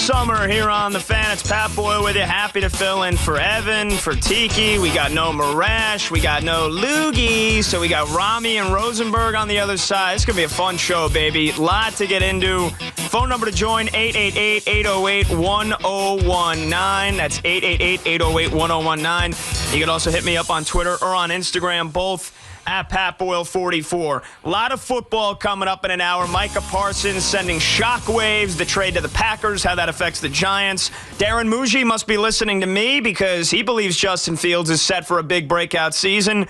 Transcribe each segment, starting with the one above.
summer here on The Fan. It's Pat Boyle with you. Happy to fill in for Evan, for Tiki. We got no Marash. We got no Loogie. So we got Rami and Rosenberg on the other side. It's going to be a fun show, baby. Lot to get into. Phone number to join, 888-808-1019. That's 888-808-1019. You can also hit me up on Twitter or on Instagram, both at Pat Boyle 44. A lot of football coming up in an hour. Micah Parsons sending shockwaves, the trade to the Packers, how that affects the Giants. Darren Muji must be listening to me because he believes Justin Fields is set for a big breakout season.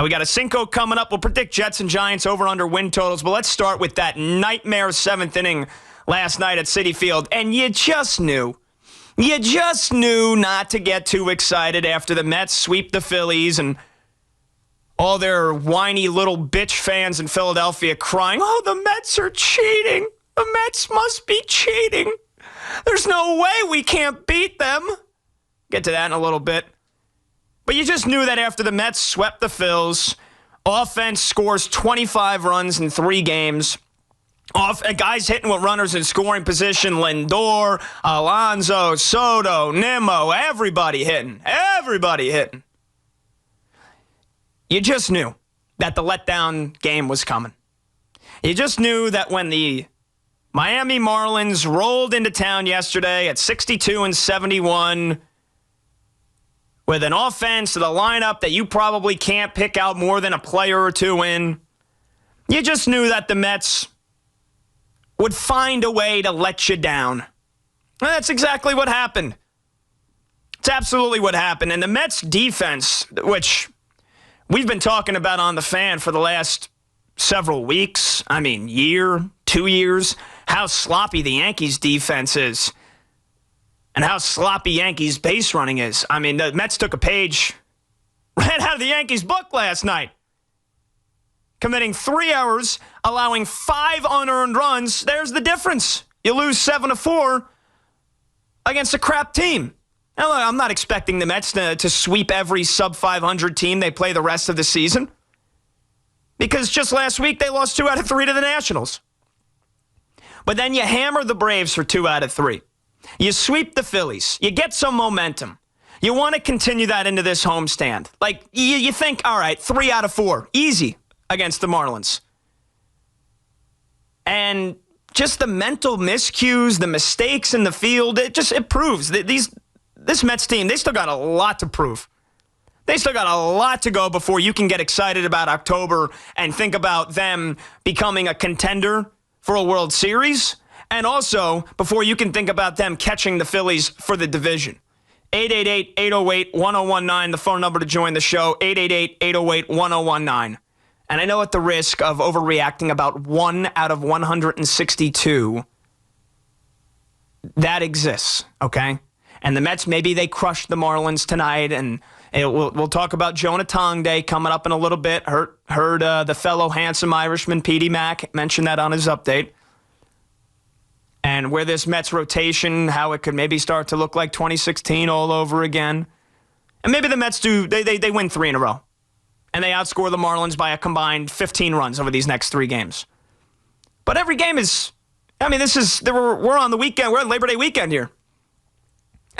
We got a Cinco coming up. We'll predict Jets and Giants over-under win totals. But let's start with that nightmare seventh inning last night at Citi Field. And you just knew not to get too excited after the Mets sweep the Phillies and all their whiny little bitch fans in Philadelphia crying, oh, the Mets are cheating. The Mets must be cheating. There's no way we can't beat them. Get to that in a little bit. But you just knew that after the Mets swept the Phils, offense scores 25 runs in 3 games. Guys hitting with runners in scoring position, Lindor, Alonso, Soto, Nimmo, everybody hitting. You just knew that the letdown game was coming. You just knew that when the Miami Marlins rolled into town yesterday at 62-71 with an offense to the lineup that you probably can't pick out more than a player or two in, you just knew that the Mets would find a way to let you down. And that's exactly what happened. It's absolutely what happened. And the Mets defense, which we've been talking about on The Fan for the last several weeks, 2 years, how sloppy the Yankees defense is and how sloppy Yankees base running is. The Mets took a page right out of the Yankees book last night. Committing 3 errors, allowing 5 unearned runs. There's the difference. You lose 7-4 against a crap team. Now, look, I'm not expecting the Mets to sweep every sub-500 team they play the rest of the season, because just last week they lost 2 out of 3 to the Nationals. But then you hammer the Braves for 2 out of 3. You sweep the Phillies. You get some momentum. You want to continue that into this homestand. Like, you think, all right, 3 out of 4, easy against the Marlins. And just the mental miscues, the mistakes in the field, it proves that this Mets team, they still got a lot to prove. They still got a lot to go before you can get excited about October and think about them becoming a contender for a World Series, and also before you can think about them catching the Phillies for the division. 888-808-1019, the phone number to join the show, 888-808-1019. And I know at the risk of overreacting about 1 out of 162, that exists, okay? And the Mets, maybe they crushed the Marlins tonight, and we'll talk about Jonah Tong Day coming up in a little bit. Heard the fellow handsome Irishman, Petey Mac, mention that on his update. And where this Mets rotation, how it could maybe start to look like 2016 all over again. And maybe the Mets they win 3 in a row. And they outscore the Marlins by a combined 15 runs over these next 3 games. But every game is, we're on the weekend, we're on Labor Day weekend here.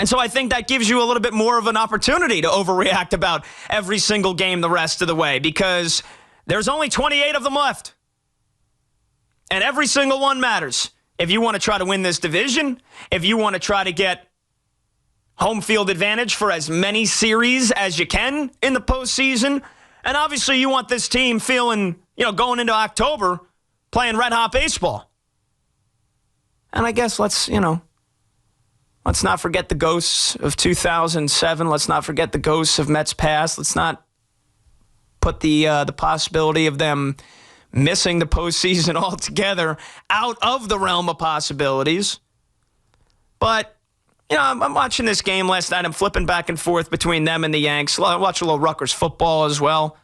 And so I think that gives you a little bit more of an opportunity to overreact about every single game the rest of the way, because there's only 28 of them left. And every single one matters. If you want to try to win this division, if you want to try to get home field advantage for as many series as you can in the postseason, and obviously you want this team feeling, going into October, playing red-hot baseball. And I guess let's not forget the ghosts of 2007. Let's not forget the ghosts of Mets past. Let's not put the possibility of them missing the postseason altogether out of the realm of possibilities. But, I'm watching this game last night. I'm flipping back and forth between them and the Yanks. I watch a little Rutgers football as well.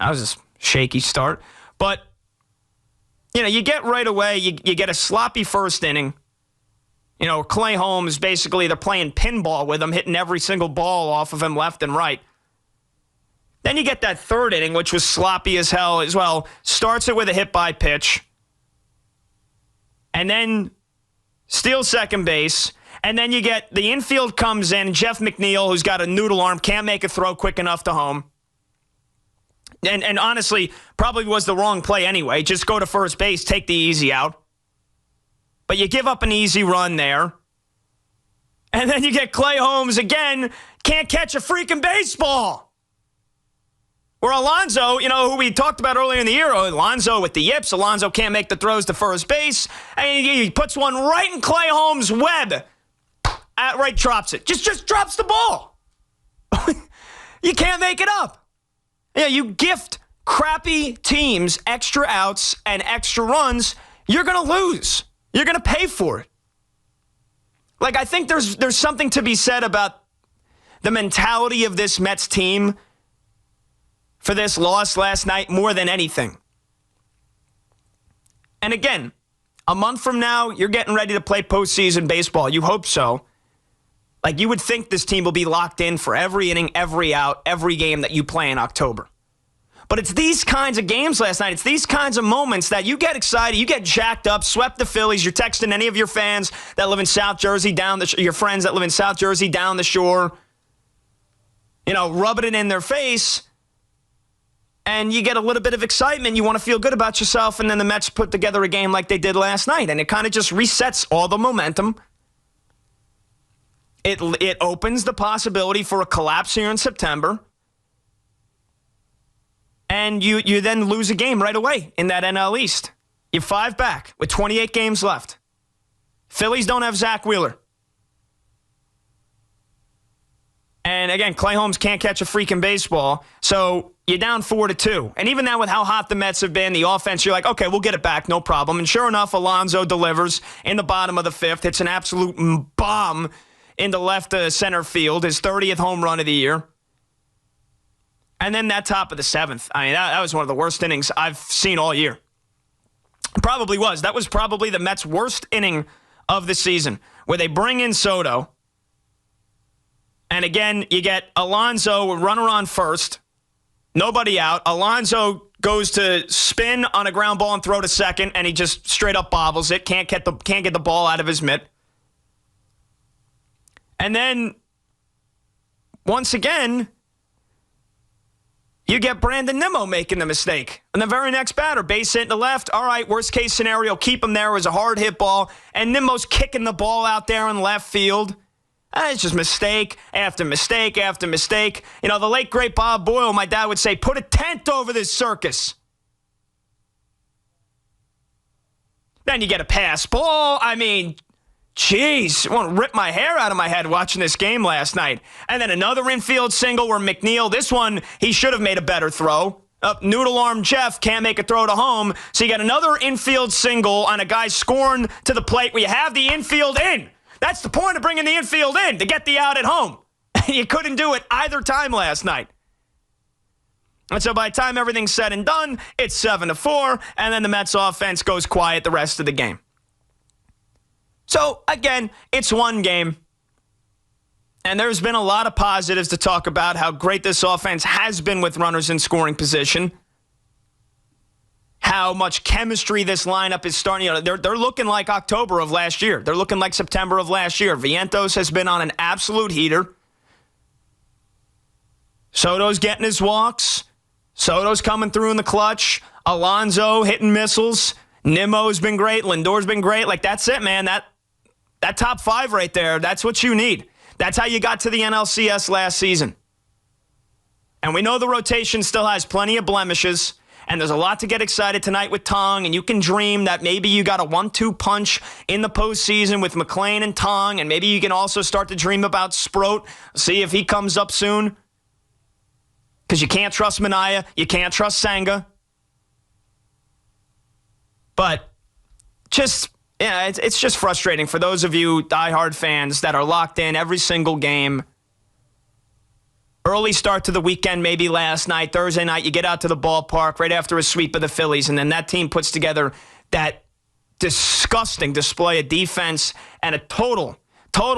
That was a shaky start. But, you get right away, you get a sloppy first inning. Clay Holmes, basically, they're playing pinball with him, hitting every single ball off of him left and right. Then you get that third inning, which was sloppy as hell as well. Starts it with a hit by pitch. And then steals second base. And then you get the infield comes in, Jeff McNeil, who's got a noodle arm, can't make a throw quick enough to home. And honestly, probably was the wrong play anyway. Just go to first base, take the easy out. But you give up an easy run there. And then you get Clay Holmes again, can't catch a freaking baseball. Or Alonso, who we talked about earlier in the year, Alonso with the yips. Alonso can't make the throws to first base. And he puts one right in Clay Holmes' web. Right, drops it. Just drops the ball. You can't make it up. Yeah, you gift crappy teams extra outs and extra runs, you're going to lose. You're going to pay for it. Like, I think there's something to be said about the mentality of this Mets team for this loss last night more than anything. And again, a month from now, you're getting ready to play postseason baseball. You hope so. Like, you would think this team will be locked in for every inning, every out, every game that you play in October. But it's these kinds of games last night. It's these kinds of moments that you get excited, you get jacked up, swept the Phillies. You're texting any of your fans that live in South Jersey your friends that live in South Jersey down the shore, rubbing it in their face. And you get a little bit of excitement. You want to feel good about yourself. And then the Mets put together a game like they did last night. And it kind of just resets all the momentum. It opens the possibility for a collapse here in September. And you then lose a game right away in that NL East. You're 5 back with 28 games left. Phillies don't have Zach Wheeler. And again, Clay Holmes can't catch a freaking baseball. So you're down 4-2. And even now with how hot the Mets have been, the offense, you're like, okay, we'll get it back, no problem. And sure enough, Alonso delivers in the bottom of the 5th. Hits an absolute bomb into left center field, his 30th home run of the year. And then that top of the 7th. I mean, that was one of the worst innings I've seen all year. Probably was. That was probably the Mets' worst inning of the season, where they bring in Soto. And again, you get Alonso, runner on first, nobody out. Alonso goes to spin on a ground ball and throw to second, and he just straight up bobbles it. Can't get the ball out of his mitt. And then, once again, you get Brandon Nimmo making the mistake. And the very next batter, base hit to left. All right, worst case scenario, keep him there. It was a hard hit ball. And Nimmo's kicking the ball out there in left field. It's just mistake after mistake after mistake. The late, great Bob Boyle, my dad would say, put a tent over this circus. Then you get a pass ball. I mean, jeez, I want to rip my hair out of my head watching this game last night. And then another infield single where McNeil, this one, he should have made a better throw. Noodle arm Jeff can't make a throw to home. So you get another infield single on a guy scoring to the plate where you have the infield in. That's the point of bringing the infield in, to get the out at home. You couldn't do it either time last night. And so by the time everything's said and done, it's 7-4, and then the Mets offense goes quiet the rest of the game. So, again, it's one game. And there's been a lot of positives to talk about how great this offense has been with runners in scoring position. How much chemistry this lineup is starting. They're looking like October of last year. They're looking like September of last year. Vientos has been on an absolute heater. Soto's getting his walks. Soto's coming through in the clutch. Alonso hitting missiles. Nimmo's been great. Lindor's been great. Like, that's it, man. That top 5 right there, that's what you need. That's how you got to the NLCS last season. And we know the rotation still has plenty of blemishes. And there's a lot to get excited tonight with Tong, and you can dream that maybe you got a 1-2 punch in the postseason with McLean and Tong, and maybe you can also start to dream about Sproat, see if he comes up soon. Because you can't trust Minaya, you can't trust Senga. But it's just frustrating for those of you diehard fans that are locked in every single game. Early start to the weekend, maybe last night, Thursday night, you get out to the ballpark right after a sweep of the Phillies, and then that team puts together that disgusting display of defense and a total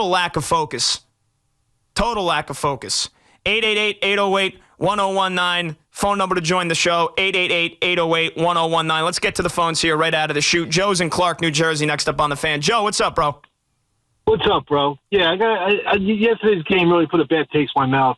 lack of focus. Total lack of focus. 888-808-1019. Phone number to join the show, 888-808-1019. Let's get to the phones here right out of the chute. Joe's in Clark, New Jersey, next up on the Fan. Joe, what's up, bro? What's up, bro? Yeah, yesterday's game really put a bad taste in my mouth.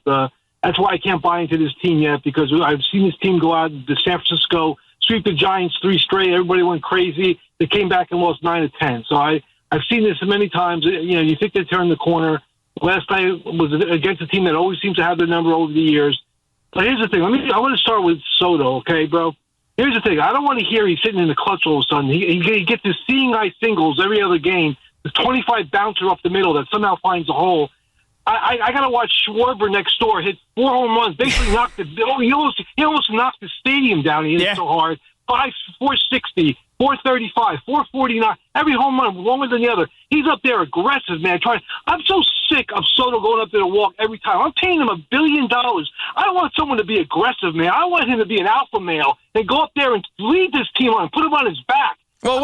That's why I can't buy into this team yet, because I've seen this team go out to San Francisco, sweep the Giants 3 straight. Everybody went crazy. They came back and lost 9 of 10. So I've seen this many times. You think they turned the corner. Last night was against a team that always seems to have their number over the years. But here's the thing. I want to start with Soto, okay, bro? Here's the thing. I don't want to hear he's sitting in the clutch all of a sudden. He gets his seeing eye singles every other game. The 25 bouncer up the middle that somehow finds a hole. I got to watch Schwarber next door hit 4 home runs. Basically he almost knocked the stadium down. He hit it so hard. 460, 435, 449. Every home run longer than the other. He's up there aggressive, man. I'm so sick of Soto going up there to walk every time. I'm paying him $1 billion. I don't want someone to be aggressive, man. I want him to be an alpha male and go up there and lead this team on, put him on his back. Well,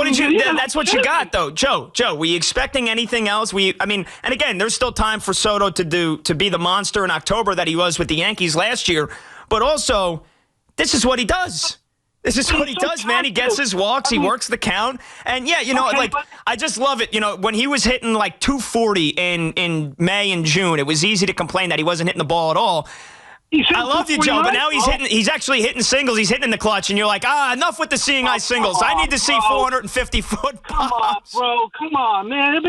that's what you got, though. Joe, were you expecting anything else? And again, there's still time for Soto to be the monster in October that he was with the Yankees last year. But also, this is what he does. This is what he does, man. He gets his walks. He works the count. And, yeah, I just love it. When he was hitting like 240 in May and June, it was easy to complain that he wasn't hitting the ball at all. I love you, Joe, but now he's actually hitting singles. He's hitting in the clutch, and you're like, enough with the seeing eye singles. I need to see 450-foot Come on, bro. Come on, man. I'm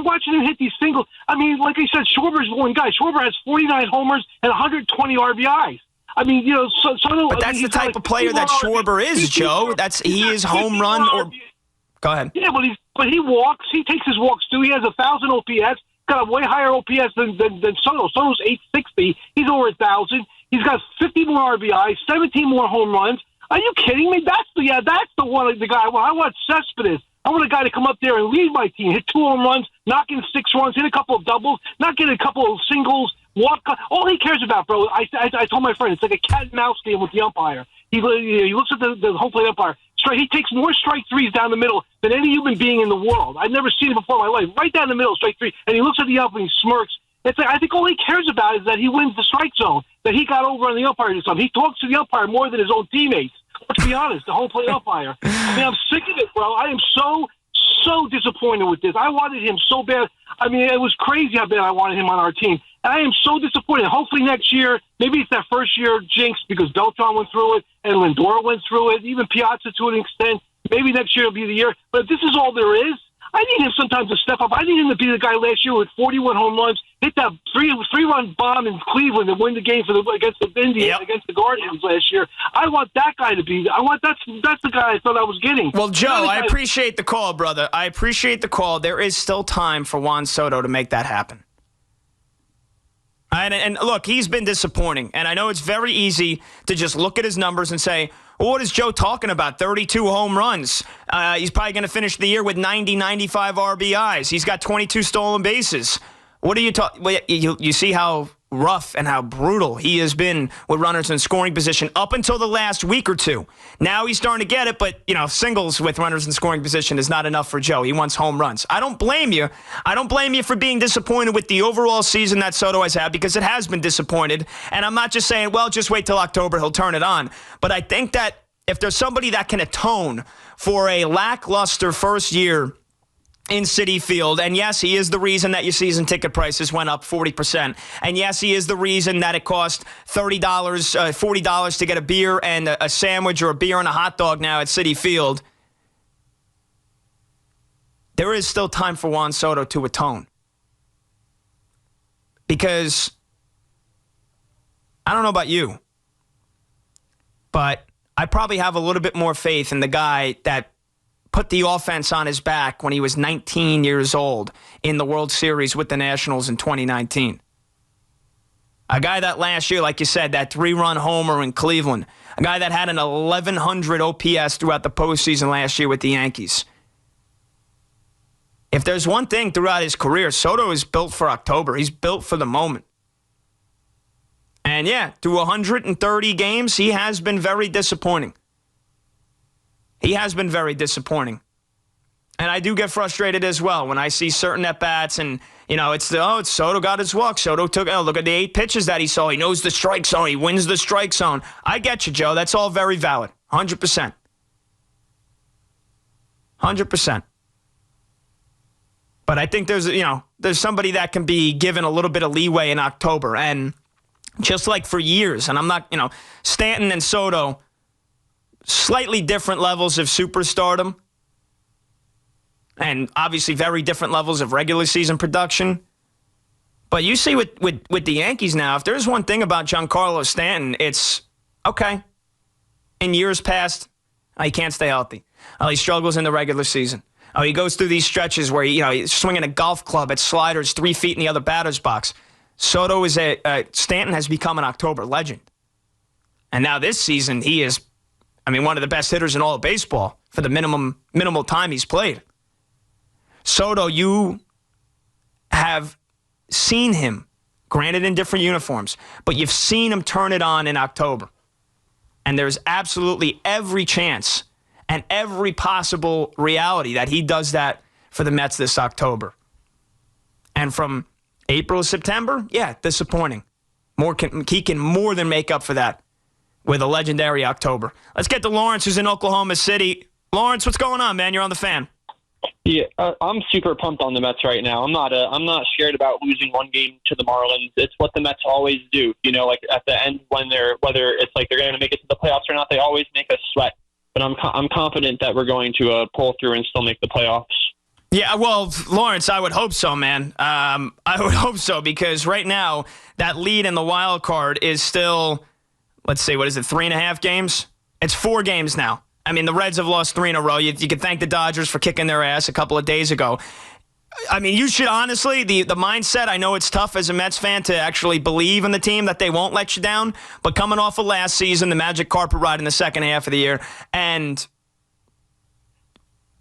watching him hit these singles. I mean, like I said, Schwarber's one guy. Schwarber has 49 homers and 120 RBIs. Soto. But that's the type of player that Schwarber is, Joe. He is home run or. Go ahead. Yeah, but he walks. He takes his walks too. He has 1,000 OPS. Got a way higher OPS than Soto. Soto's 860. He's over 1,000. He's got 50 more RBIs, 17 more home runs. Are you kidding me? That's the one. The guy. Well, I want Cespedes. I want a guy to come up there and lead my team, hit 2 home runs, knock in 6 runs, hit a couple of doubles, not get a couple of singles. Walk. All he cares about, bro. I told my friend, it's like a cat and mouse game with the umpire. He looks at the home plate umpire. He takes more strike threes down the middle than any human being in the world. I've never seen it before in my life. Right down the middle, strike 3, and he looks at the umpire and he smirks. It's like, I think all he cares about is that he wins the strike zone, that he got over on the umpire this time. He talks to the umpire more than his own teammates. Let's be honest, the home plate umpire. I'm sick of it, bro. I am so disappointed with this. I wanted him so bad. It was crazy how bad I wanted him on our team. And I am so disappointed. Hopefully next year, maybe it's that first year jinx because Beltran went through it and Lindor went through it, even Piazza to an extent. Maybe next year will be the year. But if this is all there is, I need him sometimes to step up. I need him to be the guy last year with 41 home runs, hit that three-run bomb in Cleveland and win the game against the Indians, against the Guardians last year. I want that guy to be. That's the guy I thought I was getting. Well, Joe, I appreciate the call, brother. I appreciate the call. There is still time for Juan Soto to make that happen. And look, he's been disappointing. And I know it's very easy to just look at his numbers and say, well, what is Joe talking about? 32 home runs. He's probably going to finish the year with 90, 95 RBIs. He's got 22 stolen bases. What are you talking? Well, you see how rough and how brutal he has been with runners in scoring position up until the last week or two. Now he's starting to get it, but singles with runners in scoring position is not enough for Joe. He wants home runs. I don't blame you. I don't blame you for being disappointed with the overall season that Soto has had, because it has been disappointed. And I'm not just saying, well, just wait till October, he'll turn it on. But I think that if there's somebody that can atone for a lackluster first year in Citi Field, and yes, he is the reason that your season ticket prices went up 40%. And yes, he is the reason that it cost $30, $40 to get a beer and a sandwich or a beer and a hot dog now at Citi Field. There is still time for Juan Soto to atone. Because I don't know about you, but I probably have a little bit more faith in the guy that put the offense on his back when he was 19 years old in the World Series with the Nationals in 2019. A guy that last year, like you said, that 3-run homer in Cleveland. A guy that had an 1,100 OPS throughout the postseason last year with the Yankees. If there's one thing throughout his career, Soto is built for October. He's built for the moment. And yeah, through 130 games, he has been very disappointing. He has been very disappointing. And I do get frustrated as well when I see certain at-bats and, it's Soto got his walk. Soto look at the 8 pitches that he saw. He knows the strike zone. He wins the strike zone. I get you, Joe. That's all very valid. 100%. 100%. But I think there's somebody that can be given a little bit of leeway in October. And just like for years, and I'm not, Stanton and Soto, slightly different levels of superstardom. And obviously very different levels of regular season production. But you see with the Yankees now, if there's one thing about Giancarlo Stanton, it's, okay, in years past, he can't stay healthy. He struggles in the regular season. He goes through these stretches where he's swinging a golf club at sliders 3 feet in the other batter's box. Stanton has become an October legend. And now this season, he is, one of the best hitters in all of baseball for the minimal time he's played. Soto, you have seen him, granted in different uniforms, but you've seen him turn it on in October. And there's absolutely every chance and every possible reality that he does that for the Mets this October. And from April to September, disappointing. He can more than make up for that with a legendary October. Let's get to Lawrence, who's in Oklahoma City. Lawrence, what's going on, man? You're on the Fan. Yeah, I'm super pumped on the Mets right now. I'm not scared about losing one game to the Marlins. It's what the Mets always do. Like at the end, when whether it's like they're going to make it to the playoffs or not, they always make us sweat. But I'm confident that we're going to pull through and still make the playoffs. Yeah, well, Lawrence, I would hope so, man. I would hope so, because right now that lead in the wild card is still, let's see, what is it, 3.5 games? It's 4 games now. The Reds have lost 3 in a row. You can thank the Dodgers for kicking their ass a couple of days ago. You should honestly, the mindset, I know it's tough as a Mets fan to actually believe in the team that they won't let you down, but coming off of last season, the magic carpet ride in the second half of the year, and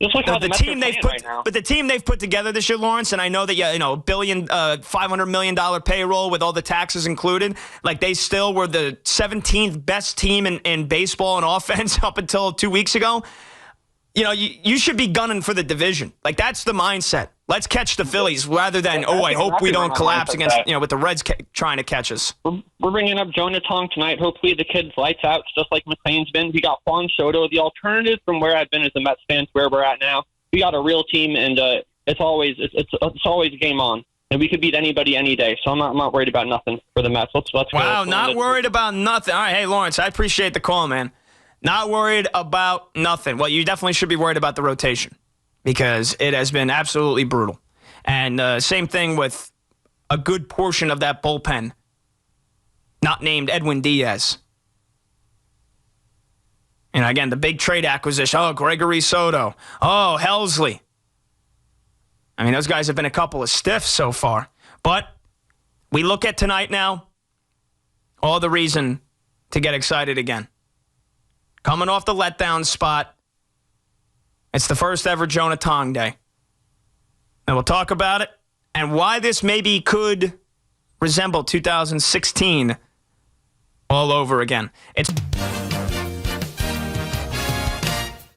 just like how the team they've put right now. But the team they've put together this year, Lawrence, and I know that $500 million payroll with all the taxes included, like they still were the 17th best team in baseball and offense up until 2 weeks ago. You should be gunning for the division. Like, that's the mindset. Let's catch the Phillies rather than, I hope we don't collapse against, with the Reds trying to catch us. We're bringing up Jonah Tong tonight. Hopefully the kid's lights out, just like McLean's been. We got Juan Soto, the alternative from where I've been as a Mets fan to where we're at now. We got a real team, and it's always game on. And we could beat anybody any day. So I'm not worried about nothing for the Mets. Let's go. Wow, not worried about nothing. All right, hey, Lawrence, I appreciate the call, man. Not worried about nothing. Well, you definitely should be worried about the rotation because it has been absolutely brutal. And same thing with a good portion of that bullpen, not named Edwin Diaz. And again, the big trade acquisition. Oh, Gregory Soto. Oh, Helsley. Those guys have been a couple of stiffs so far. But we look at tonight now, all the reason to get excited again. Coming off the letdown spot, it's the first ever Jonah Tong day. And we'll talk about it and why this maybe could resemble 2016 all over again. It's